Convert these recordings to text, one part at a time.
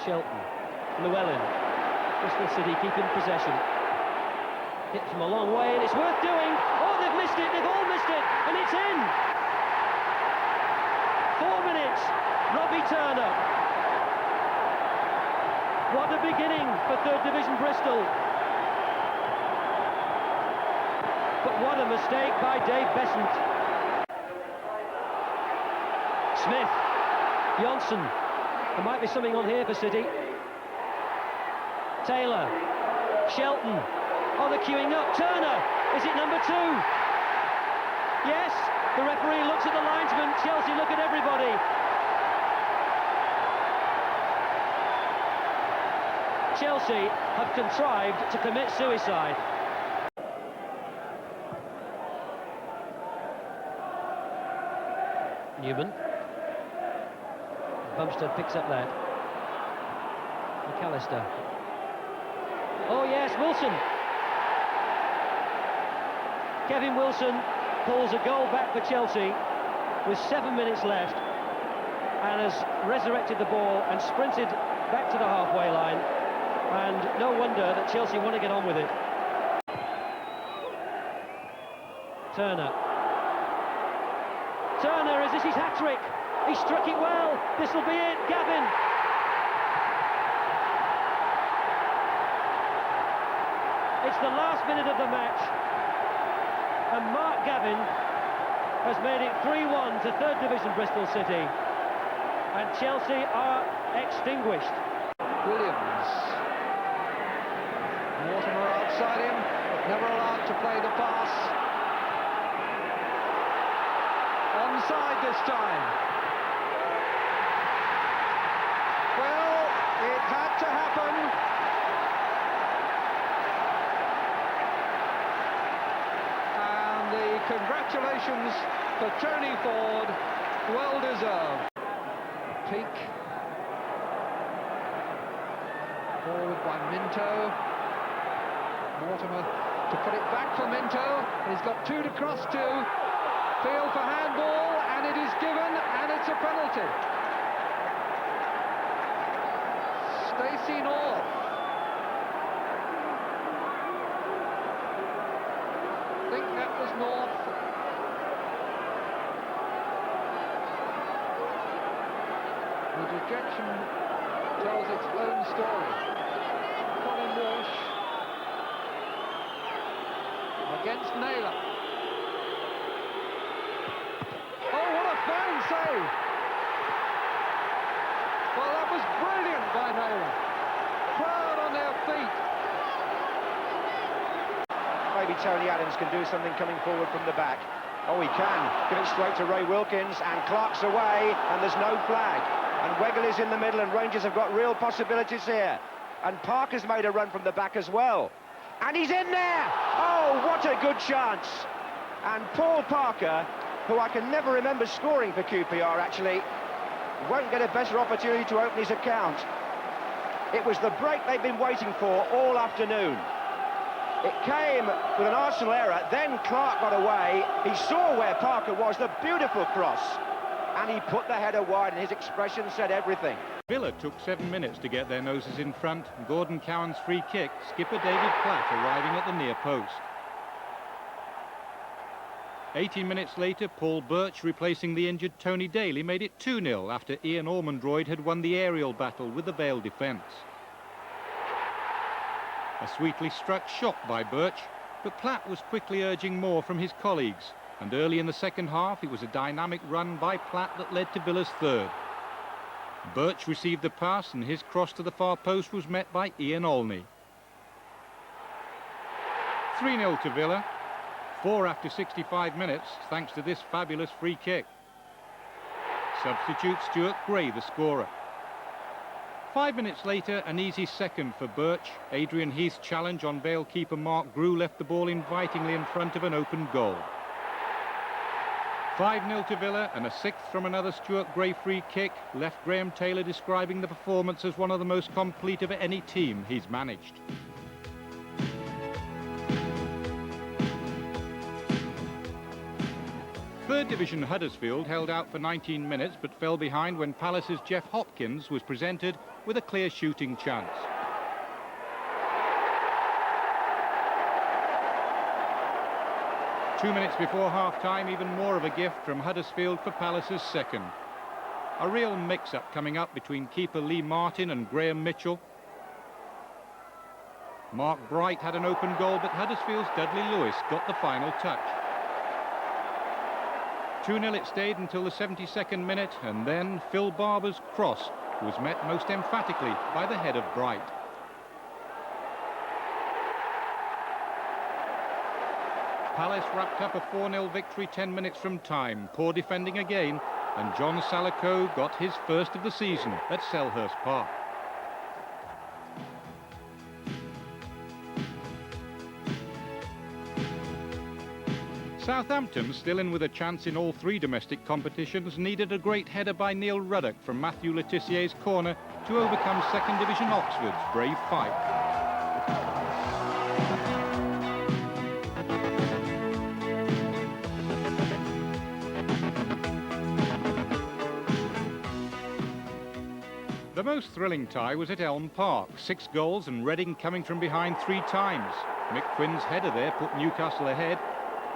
Charlton. Llewellyn. Bristol City keeping possession. Hit from a long way, and it's worth doing. Oh, they've missed it, they've all missed it, and it's in! 4 minutes, Robbie Turner. What a beginning for 3rd Division Bristol. But what a mistake by Dave Besant. Smith, Johnson. There might be something on here for City. Taylor, Shelton. Oh, they're queuing up. Turner, is it number 2? Yes, the referee looks at the linesman. Chelsea look at everybody. Chelsea have contrived to commit suicide. Newman. Bumstead picks up that. McAllister. Oh yes, Wilson. Kevin Wilson pulls a goal back for Chelsea with 7 minutes left and has resurrected the ball and sprinted back to the halfway line, and no wonder that Chelsea want to get on with it. Turner, is this his hat-trick? He struck it well. This will be it. Gavin. It's the last minute of the match, and Mark Gavin has made it 3-1 to 3rd Division Bristol City, and Chelsea are extinguished. Williams. Mortimer outside him, but never allowed to play the pass. Onside this time. Well, it had to happen. And the congratulations for Tony Ford, well deserved. Peak. Forward by Minto. Mortimer to put it back for Minto. He's got 2 to cross to. Field for handball, and it is given, and it's a penalty. Stacey North. I think that was North. The dejection tells its own story. Colin Walsh against Naylor. Oh, what a fine save! Well, that was brilliant by Naylor. Crowd on their feet. Maybe Tony Adams can do something coming forward from the back. Oh, he can. Give it straight to Ray Wilkins, and Clark's away, and there's no flag. And Weigl is in the middle, and Rangers have got real possibilities here. And Parker's made a run from the back as well. And he's in there! Oh, what a good chance! And Paul Parker, who I can never remember scoring for QPR, actually, won't get a better opportunity to open his account. It was the break they've been waiting for all afternoon. It came with an Arsenal error, then Clark got away. He saw where Parker was, the beautiful cross, and he put the header wide, and his expression said everything. Villa took 7 minutes to get their noses in front. Gordon Cowan's free kick, skipper David Platt arriving at the near post. 18 minutes later, Paul Birch, replacing the injured Tony Daly, made it 2-0 after Ian Ormondroyd had won the aerial battle with the Vale defence. A sweetly struck shot by Birch, but Platt was quickly urging more from his colleagues, and early in the second half it was a dynamic run by Platt that led to Villa's third. Birch received the pass, and his cross to the far post was met by Ian Olney. 3-0 to Villa. 4 after 65 minutes, thanks to this fabulous free kick. Substitute Stuart Gray, the scorer. 5 minutes later, an easy second for Birch. Adrian Heath's challenge on Vale keeper Mark Grew left the ball invitingly in front of an open goal. 5-0 to Villa, and a sixth from another Stuart Gray free kick left Graham Taylor describing the performance as one of the most complete of any team he's managed. Third Division Huddersfield held out for 19 minutes but fell behind when Palace's Jeff Hopkins was presented with a clear shooting chance. Two minutes before half-time, even more of a gift from Huddersfield for Palace's second. A real mix-up coming up between keeper Lee Martin and Graham Mitchell. Mark Bright had an open goal, but Huddersfield's Dudley Lewis got the final touch. 2-0 it stayed until the 72nd minute, and then Phil Barber's cross was met most emphatically by the head of Bright. Palace wrapped up a 4-0 victory 10 minutes from time. Poor defending again, and John Salaco got his first of the season at Selhurst Park. Southampton, still in with a chance in all three domestic competitions, needed a great header by Neil Ruddock from Matthew Le Tissier's corner to overcome second division Oxford's brave fight. The most thrilling tie was at Elm Park. 6 goals and Reading coming from behind 3 times. Mick Quinn's header there put Newcastle ahead.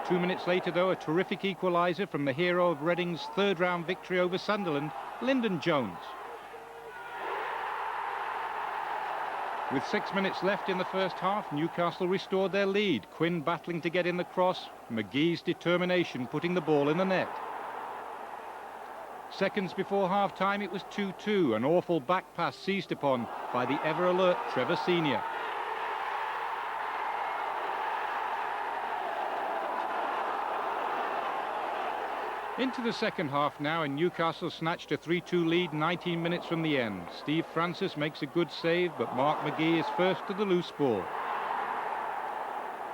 2 minutes later, though, a terrific equaliser from the hero of Reading's third-round victory over Sunderland, Lyndon Jones. With 6 minutes left in the first half, Newcastle restored their lead. Quinn battling to get in the cross, McGee's determination putting the ball in the net. Seconds before half-time, it was 2-2, an awful back pass seized upon by the ever-alert Trevor Senior. Into the second half now, and Newcastle snatched a 3-2 lead 19 minutes from the end. Steve Francis makes a good save, but Mark McGee is first to the loose ball.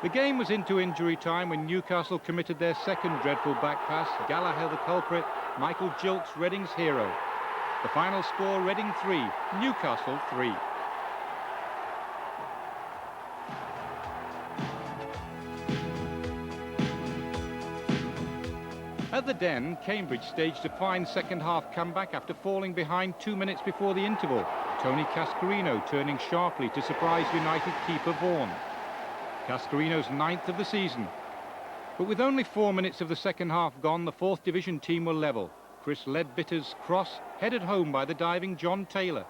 The game was into injury time when Newcastle committed their second dreadful back pass. Gallagher the culprit, Michael Gilks, Reading's hero. The final score, Reading 3, Newcastle 3. At the Den, Cambridge staged a fine second-half comeback after falling behind 2 minutes before the interval. Tony Cascarino turning sharply to surprise United keeper Vaughan. Cascarino's 9th of the season. But with only 4 minutes of the second half gone, the 4th Division team were level. Chris Ledbitter's cross headed home by the diving John Taylor.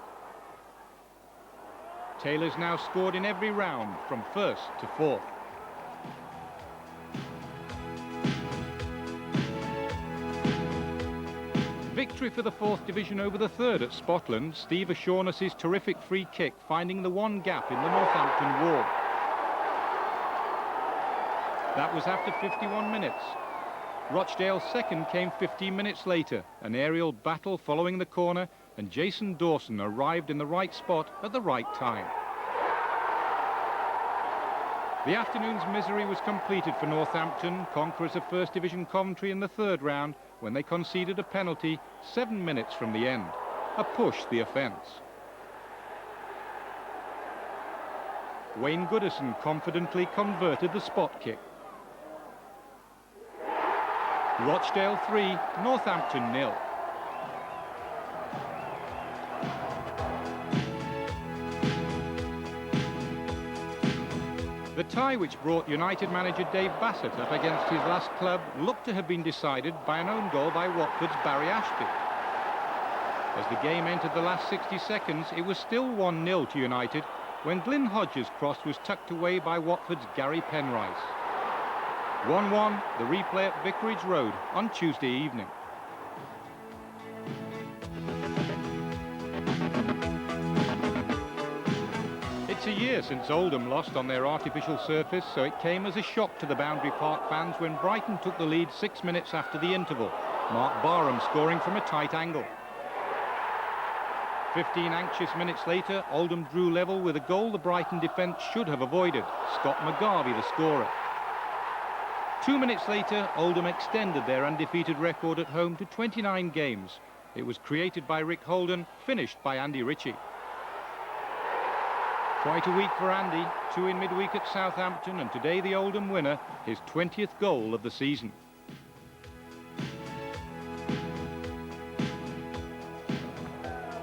Taylor's now scored in every round, from 1st to 4th. Victory for the 4th Division over the 3rd at Spotland. Steve O'Shaughnessy's terrific free kick finding the one gap in the Northampton wall. That was after 51 minutes. Rochdale's second came 15 minutes later. An aerial battle following the corner, and Jason Dawson arrived in the right spot at the right time. The afternoon's misery was completed for Northampton, conquerors of 1st Division Coventry in the 3rd round, when they conceded a penalty 7 minutes from the end. A push the offence. Wayne Goodison confidently converted the spot kick. Rochdale 3, Northampton 0. The tie which brought United manager Dave Bassett up against his last club looked to have been decided by an own goal by Watford's Barry Ashby. As the game entered the last 60 seconds, it was still 1-0 to United when Glyn Hodges' cross was tucked away by Watford's Gary Penrice. 1-1, the replay at Vicarage Road on Tuesday evening. It's a year since Oldham lost on their artificial surface, so it came as a shock to the Boundary Park fans when Brighton took the lead 6 minutes after the interval. Mark Barham scoring from a tight angle. 15 anxious minutes later, Oldham drew level with a goal the Brighton defence should have avoided. Scott McGarvey the scorer. 2 minutes later, Oldham extended their undefeated record at home to 29 games. It was created by Rick Holden, finished by Andy Ritchie. Quite a week for Andy, 2 in midweek at Southampton, and today the Oldham winner, his 20th goal of the season.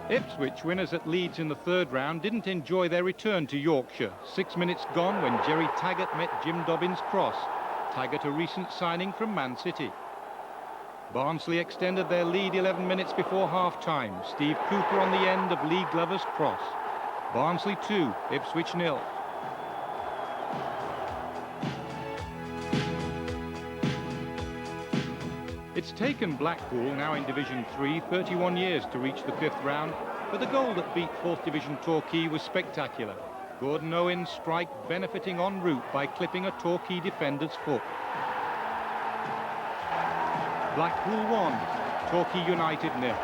Ipswich, winners at Leeds in the third round, didn't enjoy their return to Yorkshire. 6 minutes gone when Jerry Taggart met Jim Dobbins' cross. Taggart, a recent signing from Man City. Barnsley extended their lead 11 minutes before half-time. Steve Cooper on the end of Lee Glover's cross. Barnsley 2, Ipswich 0. It's taken Blackpool, now in Division 3, 31 years to reach the 5th round, but the goal that beat 4th Division Torquay was spectacular. Gordon Owen's strike benefiting en route by clipping a Torquay defender's foot. Blackpool 1, Torquay United 0.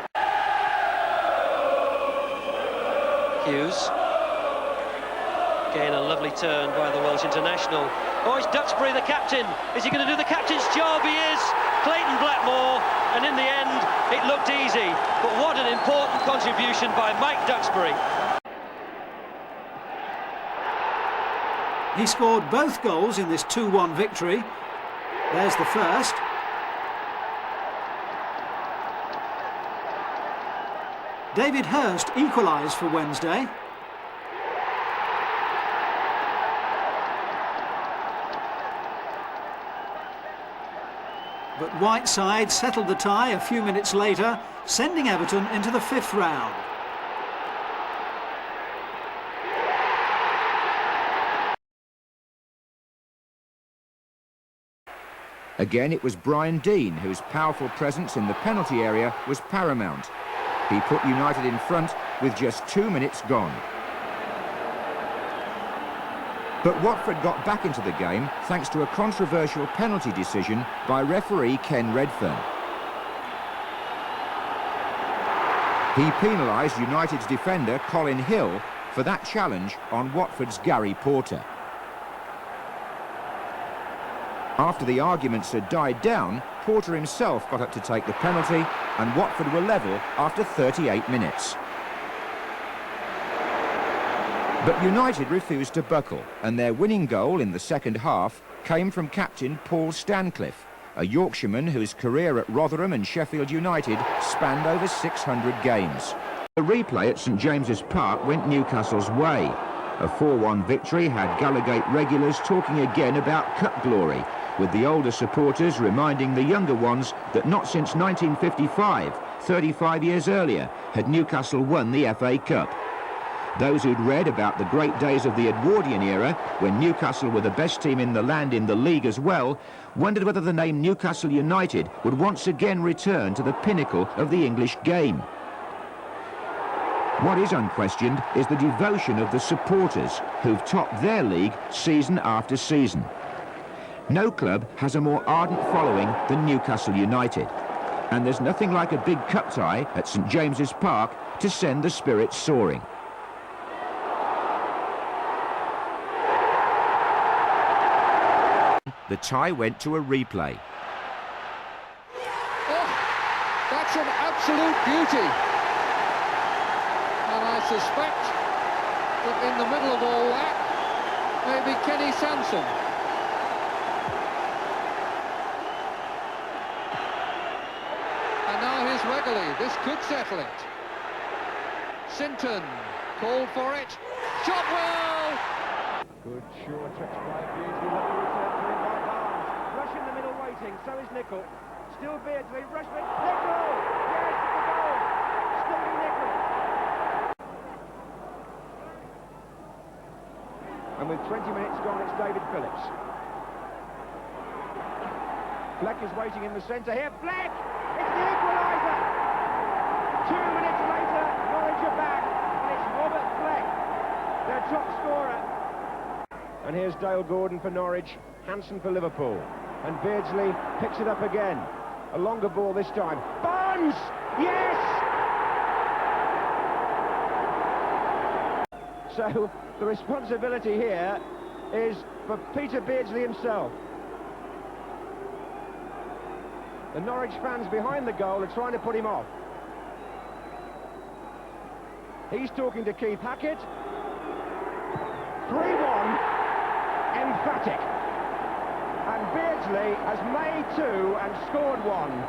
Hughes. Again, a lovely turn by the Welsh international. Oh, it's Duxbury, the captain. Is he going to do the captain's job? He is. Clayton Blackmore, and in the end, it looked easy. But what an important contribution by Mike Duxbury. He scored both goals in this 2-1 victory. There's the first. David Hurst equalised for Wednesday. But Whiteside settled the tie a few minutes later, sending Everton into the 5th round. Again, it was Brian Deane whose powerful presence in the penalty area was paramount. He put United in front with just 2 minutes gone. But Watford got back into the game thanks to a controversial penalty decision by referee Ken Redfern. He penalised United's defender Colin Hill for that challenge on Watford's Gary Porter. After the arguments had died down, Porter himself got up to take the penalty and Watford were level after 38 minutes. But United refused to buckle, and their winning goal in the second half came from captain Paul Stancliffe, a Yorkshireman whose career at Rotherham and Sheffield United spanned over 600 games. The replay at St James's Park went Newcastle's way. A 4-1 victory had Gallowgate regulars talking again about cup glory, with the older supporters reminding the younger ones that not since 1955, 35 years earlier, had Newcastle won the FA Cup. Those who'd read about the great days of the Edwardian era, when Newcastle were the best team in the land in the league as well, wondered whether the name Newcastle United would once again return to the pinnacle of the English game. What is unquestioned is the devotion of the supporters, who've topped their league season after season. No club has a more ardent following than Newcastle United, and there's nothing like a big cup tie at St James's Park to send the spirits soaring. The tie went to a replay. Oh, that's an absolute beauty. And I suspect that in the middle of all that may be Kenny Sansom. And now here's Wegley. This could settle it. Sinton called for it. Shot well! Good sure touch by Beardsley. Lovely return to him by Barnes. Rush in the middle waiting, so is Nicol. Still Beardsley, Rushman, Nicol! Yes, it's a goal! Stevie Nicol! And with 20 minutes gone, it's David Phillips. Fleck is waiting in the centre here. Fleck! It's the equaliser! 2 minutes later, Norwich are back, and it's Robert Fleck, their top scorer. And here's Dale Gordon for Norwich, Hansen for Liverpool. And Beardsley picks it up again. A longer ball this time. Barnes! Yes! So the responsibility here is for Peter Beardsley himself. The Norwich fans behind the goal are trying to put him off. He's talking to Keith Hackett. 3-1. Emphatic, and Beardsley has made 2 and scored 1.